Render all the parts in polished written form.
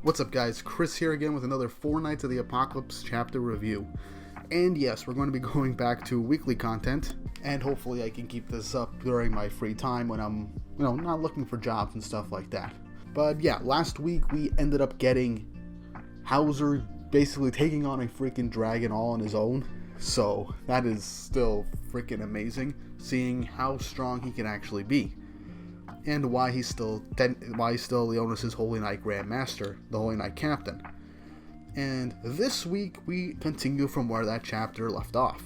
What's up guys, Chris here again with another 4 Nights of the Apocalypse chapter review. And yes, we're going to be going back to weekly content, and hopefully I can keep this up during my free time when I'm, not looking for jobs and stuff like that. But yeah, last week we ended up getting Hauser basically taking on a freaking dragon all on his own. So that is still freaking amazing, seeing how strong he can actually be. And why he's still Leonis' Holy Knight Grand Master, the Holy Knight Captain. And this week we continue from where that chapter left off.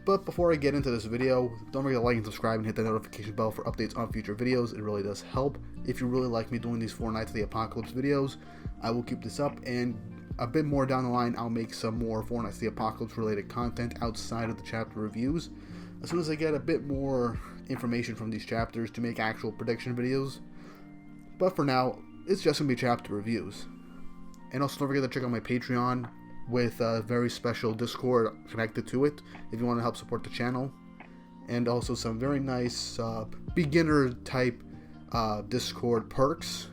But before I get into this video, don't forget to like and subscribe and hit the notification bell for updates on future videos. It really does help. If you really like me doing these 4 Nights of the Apocalypse videos, I will keep this up, and a bit more down the line I'll make some more 4 Nights of the Apocalypse related content outside of the chapter reviews, as soon as I get a bit more information from these chapters to make actual prediction videos. But for now, it's just going to be chapter reviews. And also don't forget to check out my Patreon with a very special Discord connected to it if you want to help support the channel. And also some very nice beginner type Discord perks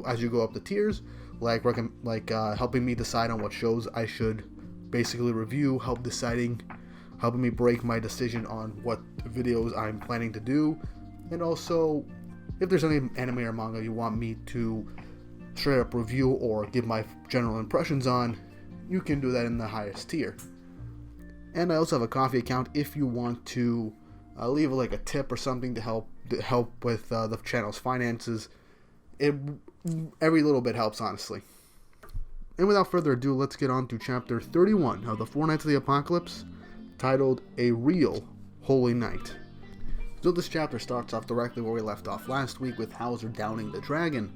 as you go up the tiers, like helping me decide on what shows I should basically review, helping me break my decision on what videos I'm planning to do, and also if there's any anime or manga you want me to straight up review or give my general impressions on, you can do that in the highest tier. And I also have a Coffee account if you want to leave like a tip or something to help with the channel's finances. Every little bit helps, honestly. And without further ado, let's get on to chapter 31 of the 4 Nights of the Apocalypse, titled A Real Holy Knight. So this chapter starts off directly where we left off last week, with Hauser downing the dragon,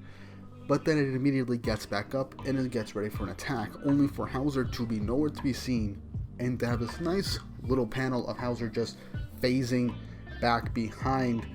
but then it immediately gets back up and it gets ready for an attack, only for Hauser to be nowhere to be seen, and to have this nice little panel of Hauser just phasing back behind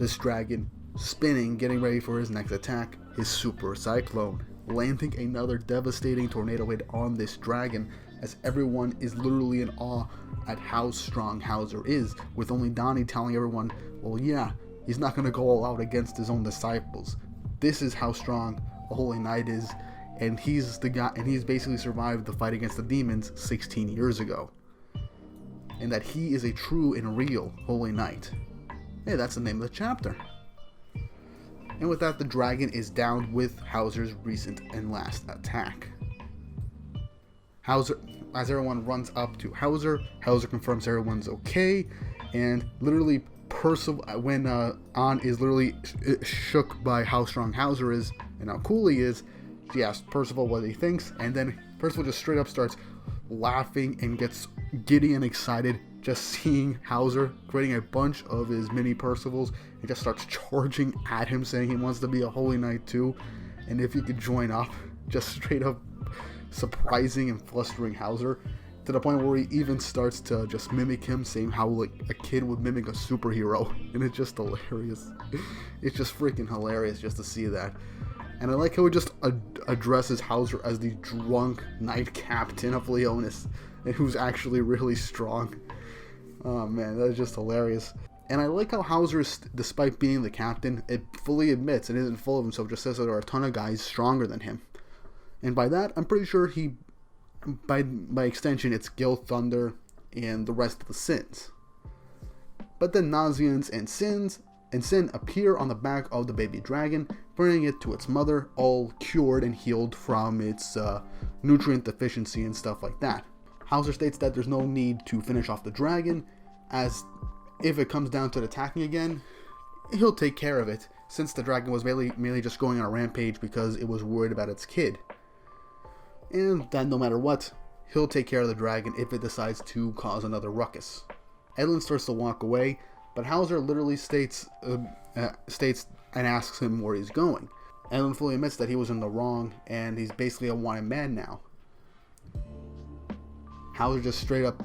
this dragon, spinning, getting ready for his next attack, his Super Cyclone, landing another devastating tornado hit on this dragon, as everyone is literally in awe at how strong Hauser is, with only Donnie telling everyone, well yeah, he's not going to go all out against his own disciples. This is how strong a Holy Knight is, and he's the guy, and he's basically survived the fight against the demons 16 years ago. And that he is a true and real Holy Knight. Hey, that's the name of the chapter. And with that, the dragon is down with Hauser's recent and last attack. Hauser, as everyone runs up to Hauser confirms everyone's okay, and literally Percival, when An is literally shook by how strong Hauser is and how cool he is, she asks Percival what he thinks, and then Percival just straight up starts laughing and gets giddy and excited just seeing Hauser, creating a bunch of his mini Percivals, and just starts charging at him, saying he wants to be a Holy Knight too, and if he could join up, just straight up surprising and flustering Hauser, to the point where he even starts to just mimic him, saying how like a kid would mimic a superhero, and it's just hilarious. It's just freaking hilarious just to see that. And I like how he just addresses Hauser as the drunk knight captain of Leonis, and who's actually really strong. Oh man, that is just hilarious. And I like how Hauser, despite being the captain, it fully admits and isn't full of himself, just says that there are a ton of guys stronger than him. And by that, I'm pretty sure by extension, it's Gil Thunder and the rest of the Sins. But then Nazians and Sin appear on the back of the baby dragon, bringing it to its mother, all cured and healed from its nutrient deficiency and stuff like that. Hauser states that there's no need to finish off the dragon, as if it comes down to it attacking again, he'll take care of it, since the dragon was mainly just going on a rampage because it was worried about its kid. And that no matter what, he'll take care of the dragon if it decides to cause another ruckus. Edlin starts to walk away, but Hauser literally states and asks him where he's going. Edlin fully admits that he was in the wrong, and he's basically a wanted man now. Hauser just straight up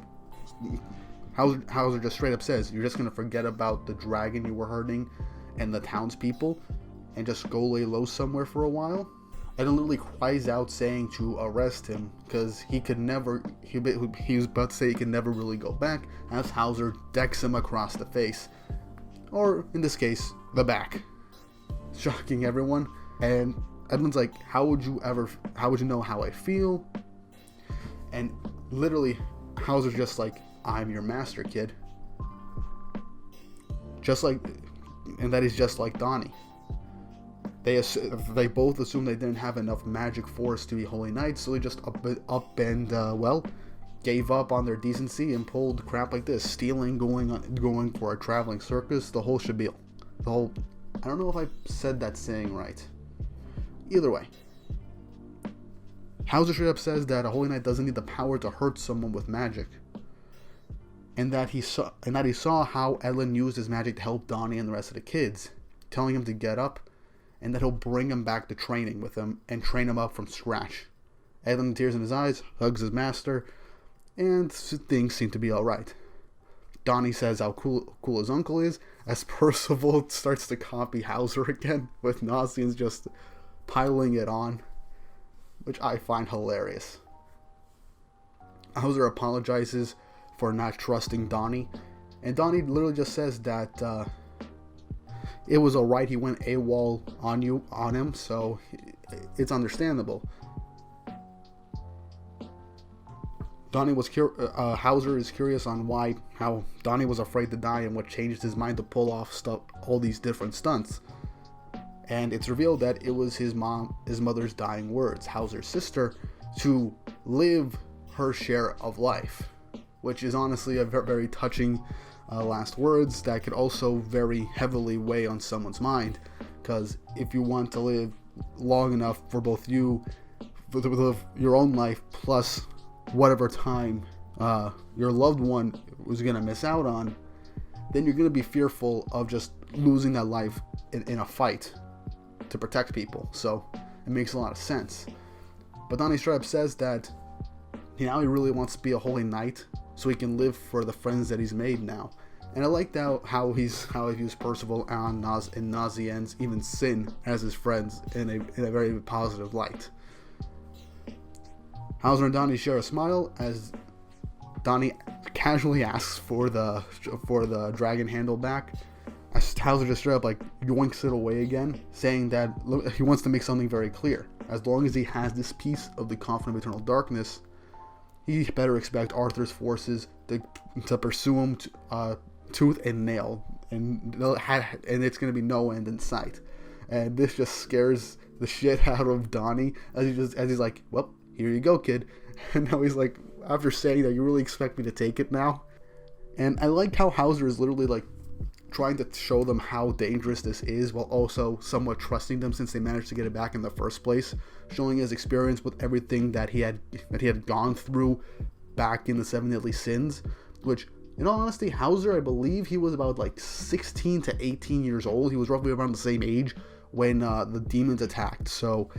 says, you're just going to forget about the dragon you were hurting and the townspeople, and just go lay low somewhere for a while? And literally cries out, saying to arrest him, because he was about to say he could never really go back, as Hauser decks him across the face, or in this case, the back, shocking everyone. And Edmund's like, how would you know how I feel? And literally, Hauser's just like, I'm your master, kid. Just like, and that he's just like Donnie. They both assumed they didn't have enough magic force to be holy knights, so they just up and gave up on their decency and pulled crap like this, stealing, going for a traveling circus, the whole shabil. I don't know if I said that saying right. Either way, Hauser straight up says that a holy knight doesn't need the power to hurt someone with magic, and that he saw how Edlund used his magic to help Donnie and the rest of the kids, telling him to get up, and that he'll bring him back to training with him and train him up from scratch. Edlund, tears in his eyes, hugs his master, and things seem to be alright. Donnie says how cool his uncle is, as Percival starts to copy Hauser again, with Nazians just piling it on, which I find hilarious. Hauser apologizes for not trusting Donnie, and Donnie literally just says that it was alright, he went AWOL on him, so it's understandable. Hauser is curious on how Donnie was afraid to die and what changed his mind to pull off all these different stunts. And it's revealed that it was his mother's dying words, Hauser's sister, to live her share of life, which is honestly a very touching last words that could also very heavily weigh on someone's mind, because if you want to live long enough for both you, for your own life, plus whatever time your loved one was going to miss out on, then you're going to be fearful of just losing that life in a fight to protect people. So it makes a lot of sense. But Donnie straight up says that now he really wants to be a holy knight so he can live for the friends that he's made now. And I liked how he views Percival and Nazians, even Sin, as his friends in a very positive light. Hauser and Donnie share a smile as Donnie casually asks for the dragon handle back. As Hauser just straight up yoinks it away again, saying that he wants to make something very clear. As long as he has this piece of the coffin of eternal darkness, he better expect Arthur's forces to pursue him tooth and nail, and it's going to be no end in sight. And this just scares the shit out of Donnie as he's like, well, here you go, kid. And now he's like, after saying that, you really expect me to take it now? And I like how Hauser is literally trying to show them how dangerous this is, while also somewhat trusting them since they managed to get it back in the first place, showing his experience with everything that he had gone through back in the Seven Deadly Sins, which, in all honesty, Hauser, I believe he was about 16 to 18 years old. He was roughly around the same age when the demons attacked. So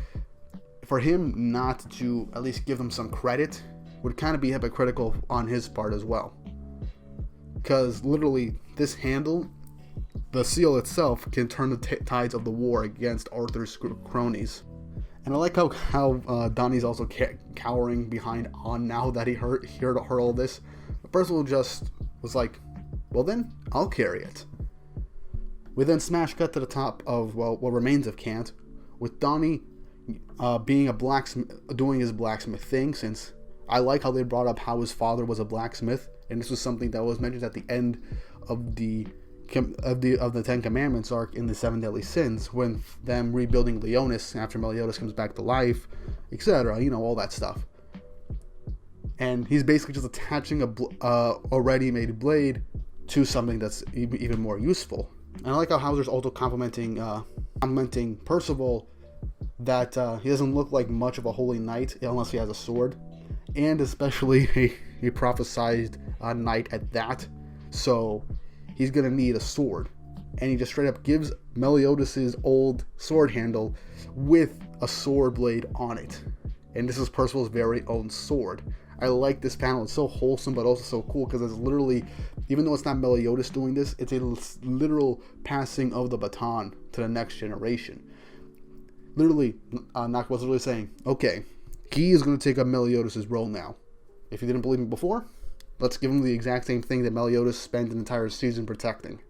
for him not to at least give them some credit would kind of be hypocritical on his part as well. Because literally, this handle, the seal itself, can turn the tides of the war against Arthur's cronies. And I like how Donnie's also cowering behind On now that he heard all this. But Percival just was like, well then, I'll carry it. We then smash cut to the top of, what remains of Kant, with Donnie being a blacksmith, doing his blacksmith thing, since I like how they brought up how his father was a blacksmith, and this was something that was mentioned at the end of the Ten Commandments arc in the Seven Deadly Sins, when them rebuilding Leonis after Meliodas comes back to life, etc. All that stuff. And he's basically just attaching a ready-made blade to something that's even more useful. And I like how Hauser's also complimenting Percival that he doesn't look like much of a holy knight unless he has a sword, and especially a prophesied knight at that. So he's gonna need a sword, and he just straight up gives Meliodas' old sword handle with a sword blade on it, and this is Percival's very own sword. I like this panel. It's so wholesome, but also so cool, because it's literally, even though it's not Meliodas doing this, it's a literal passing of the baton to the next generation. Literally, Nak was literally saying, okay, he is going to take up Meliodas' role now. If you didn't believe me before, let's give him the exact same thing that Meliodas spent an entire season protecting.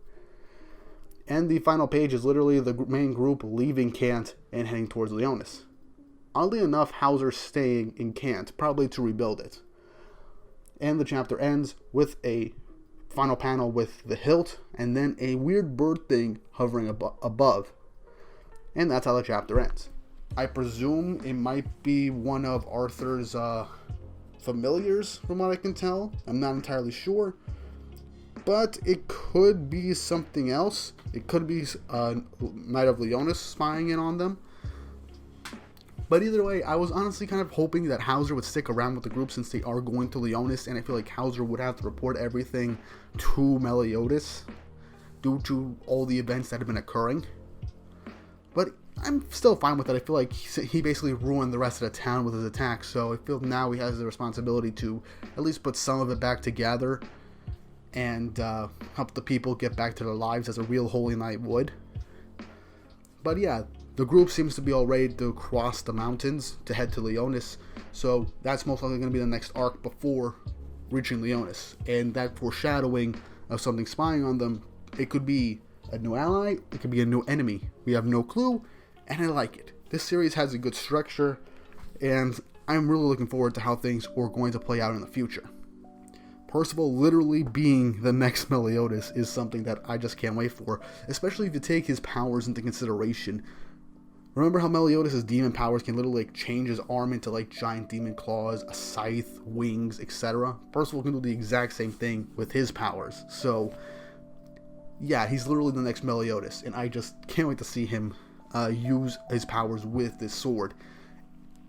And the final page is literally the main group leaving Kant and heading towards Leonis. Oddly enough, Hauser's staying in Kant, probably to rebuild it. And the chapter ends with a final panel with the hilt, and then a weird bird thing hovering above. And that's how the chapter ends. I presume it might be one of Arthur's familiars, from what I can tell. I'm not entirely sure. But it could be something else. It could be Knight of Leonis spying in on them. But either way, I was honestly kind of hoping that Hauser would stick around with the group since they are going to Leonis, and I feel like Hauser would have to report everything to Meliodas due to all the events that have been occurring. But I'm still fine with it. I feel like he basically ruined the rest of the town with his attack, so I feel now he has the responsibility to at least put some of it back together and help the people get back to their lives as a real holy knight would. But yeah, the group seems to be all ready to cross the mountains to head to Leonis, so that's most likely going to be the next arc before reaching Leonis. And that foreshadowing of something spying on them, it could be a new ally, it could be a new enemy. We have no clue, and I like it. This series has a good structure, and I'm really looking forward to how things are going to play out in the future. Percival literally being the next Meliodas is something that I just can't wait for, especially if you take his powers into consideration. Remember how Meliodas' demon powers can literally change his arm into giant demon claws, a scythe, wings, etc. Percival can do the exact same thing with his powers. So yeah, he's literally the next Meliodas, and I just can't wait to see him use his powers with this sword.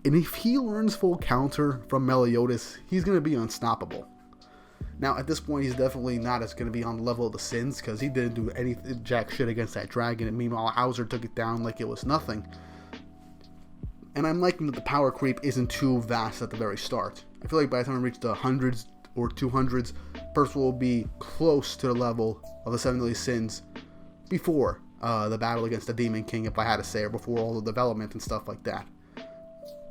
And if he learns full counter from Meliodas, he's going to be unstoppable. Now, at this point, he's definitely not as going to be on the level of the Sins, because he didn't do any jack shit against that dragon, and meanwhile, Hauser took it down like it was nothing. And I'm liking that the power creep isn't too vast at the very start. I feel like by the time we reach the hundreds or 200s, Percival will be close to the level of the Seven Deadly Sins before the battle against the Demon King, if I had to say, or before all the development and stuff like that.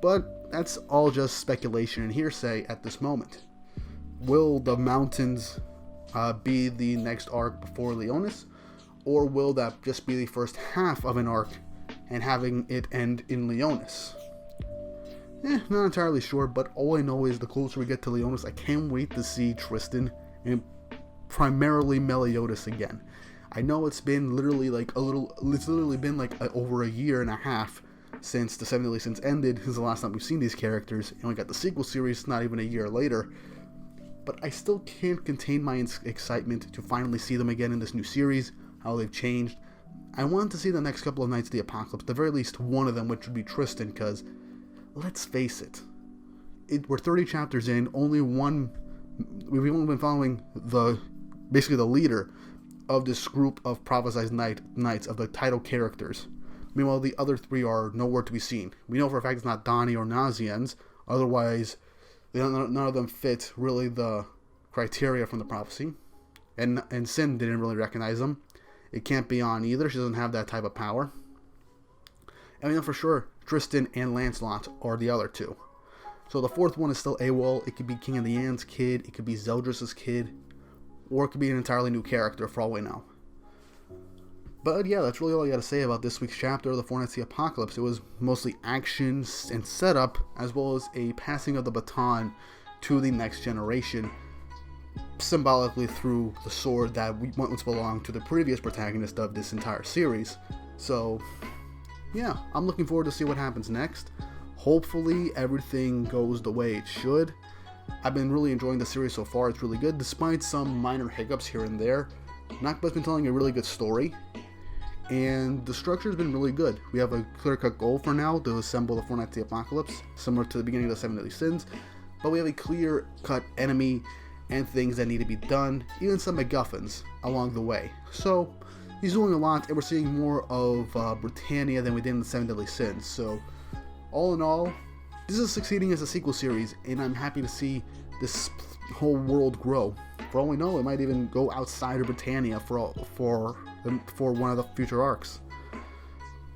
But that's all just speculation and hearsay at this moment. Will the mountains be the next arc before Leonis, or will that just be the first half of an arc and having it end in Leonis? Not entirely sure, but all I know is the closer we get to Leonis, I can't wait to see Tristan and primarily Meliodas again. I know it's been literally over a year and a half since the Seven Deadly Sins ended, since the last time we've seen these characters, and we got the sequel series not even a year later. But I still can't contain my excitement to finally see them again in this new series, how they've changed. I want to see the next couple of Knights of the Apocalypse, the very least one of them, which would be Tristan, because, let's face it, we're 30 chapters in, we've only been following basically the leader of this group of prophesized knights, of the title characters. Meanwhile, the other three are nowhere to be seen. We know for a fact it's not Donnie or Nazians, otherwise none of them fit really the criteria from the prophecy. And Sin didn't really recognize them. It can't be On either. She doesn't have that type of power. And we know for sure Tristan and Lancelot are the other two. So the fourth one is still AWOL. It could be King of the Ant's kid. It could be Zeldris' kid. Or it could be an entirely new character for all we know. But yeah, that's really all I got to say about this week's chapter of the Four Knights of the Apocalypse. It was mostly action and setup, as well as a passing of the baton to the next generation, symbolically through the sword that once belonged to the previous protagonist of this entire series. So yeah, I'm looking forward to see what happens next. Hopefully everything goes the way it should. I've been really enjoying the series so far. It's really good, despite some minor hiccups here and there. Nakba's been telling a really good story, and the structure's been really good. We have a clear-cut goal for now to assemble the Four Knights of the Apocalypse, similar to the beginning of the Seven Deadly Sins, but we have a clear-cut enemy and things that need to be done, even some MacGuffins along the way. So he's doing a lot, and we're seeing more of Britannia than we did in the Seven Deadly Sins. So all in all, this is succeeding as a sequel series, and I'm happy to see this whole world grow. For all we know, it might even go outside of Britannia for one of the future arcs.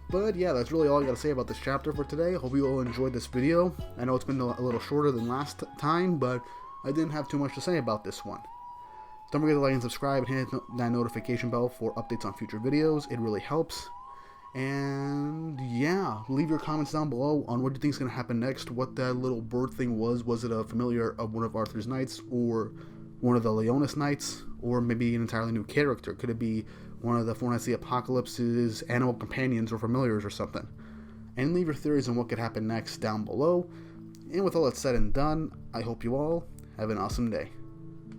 But yeah, that's really all I got to say about this chapter for today. Hope you all enjoyed this video. I know it's been a little shorter than last time, but I didn't have too much to say about this one. Don't forget to like and subscribe and hit that notification bell for updates on future videos. It really helps. And yeah, leave your comments down below on what you think is going to happen next, what that little bird thing was. Was it a familiar of one of Arthur's knights, or one of the Leonis knights, or maybe an entirely new character? Could it be one of the Four Knights of the Apocalypse's animal companions or familiars or something? And leave your theories on what could happen next down below. And with all that said and done, I hope you all have an awesome day.